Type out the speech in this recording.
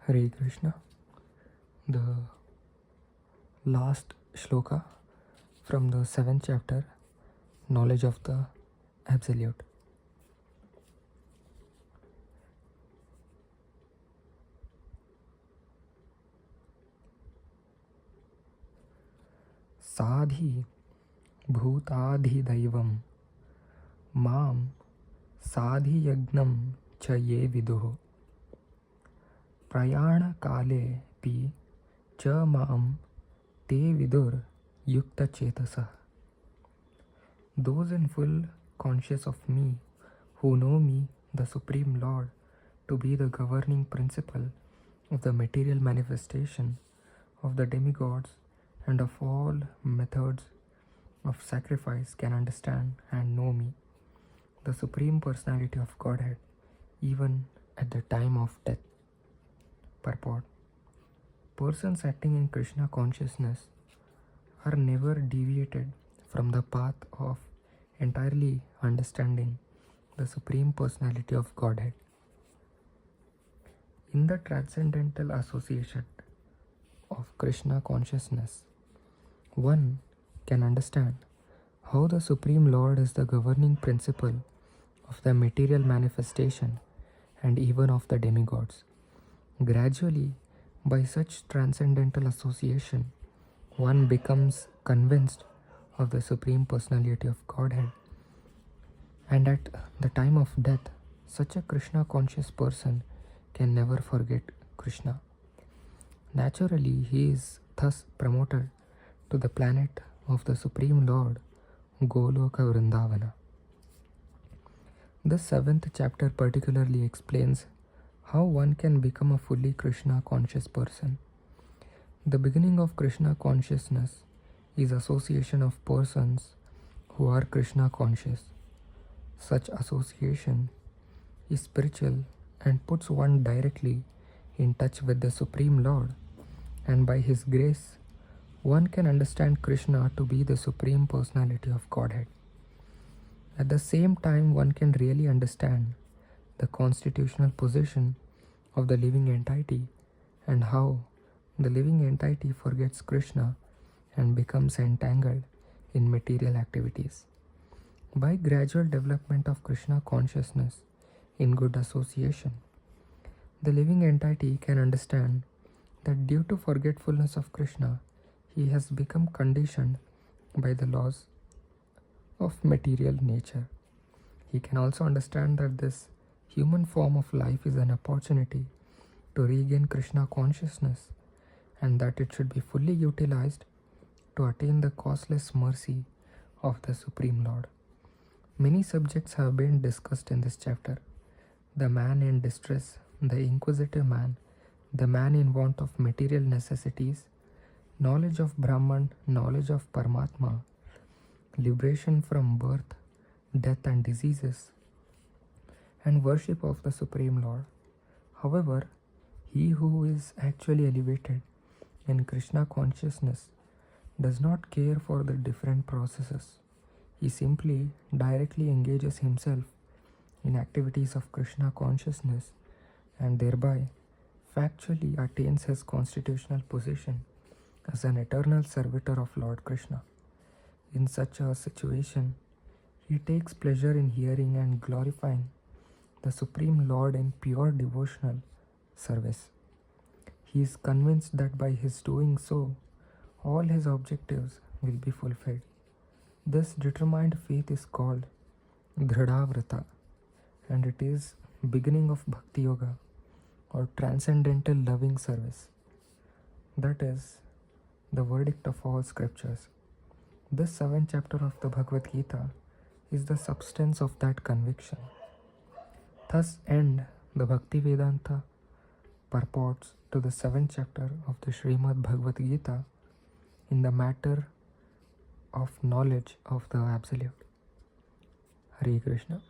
Hare Krishna. The last Shloka from the 7th chapter, Knowledge of the Absolute. Sadhi bhutadhi daivam mam sadhi yagnam cha ye viduh prayana kale pi cha mam te vidur yukta chetasa. Those in full conscious of me, who know me, the Supreme Lord, to be the governing principle of the material manifestation of the demigods and of all methods of sacrifice, can understand and know me, the Supreme Personality of Godhead, even at the time of death. Purport: persons acting in Krishna consciousness are never deviated from the path of entirely understanding the Supreme Personality of Godhead. In the transcendental association of Krishna consciousness, one can understand how the Supreme Lord is the governing principle of the material manifestation and even of the demigods. Gradually, by such transcendental association, one becomes convinced of the Supreme Personality of Godhead, and at the time of death, such a Krishna conscious person can never forget Krishna. Naturally, he is thus promoted to the planet of the Supreme Lord, Goloka Vrindavana. The 7th chapter particularly explains how one can become a fully Krishna conscious person. The beginning of Krishna consciousness is association of persons who are Krishna conscious. Such association is spiritual and puts one directly in touch with the Supreme Lord, and by His grace, one can understand Krishna to be the Supreme Personality of Godhead. At the same time, one can really understand the constitutional position of the living entity and how the living entity forgets Krishna and becomes entangled in material activities. By gradual development of Krishna consciousness in good association, the living entity can understand that due to forgetfulness of Krishna, he has become conditioned by the laws of material nature. He can also understand that this human form of life is an opportunity to regain Krishna consciousness, and that it should be fully utilized to attain the causeless mercy of the Supreme Lord. Many subjects have been discussed in this chapter: the man in distress, the inquisitive man, the man in want of material necessities, knowledge of Brahman, knowledge of Paramatma, liberation from birth, death and diseases, and worship of the Supreme Lord. However, he who is actually elevated in Krishna consciousness does not care for the different processes. He simply directly engages himself in activities of Krishna consciousness and thereby factually attains his constitutional position as an eternal servitor of Lord Krishna. In such a situation, he takes pleasure in hearing and glorifying the Supreme Lord in pure devotional service. He is convinced that by his doing so, all his objectives will be fulfilled. This determined faith is called Dhridavrata, and it is beginning of Bhakti Yoga or transcendental loving service. That is the verdict of all scriptures. This 7th chapter of the Bhagavad Gita is the substance of that conviction. Thus end the Bhakti Vedanta purports to the 7th chapter of the Srimad Bhagavad Gita in the matter of knowledge of the Absolute. Hare Krishna.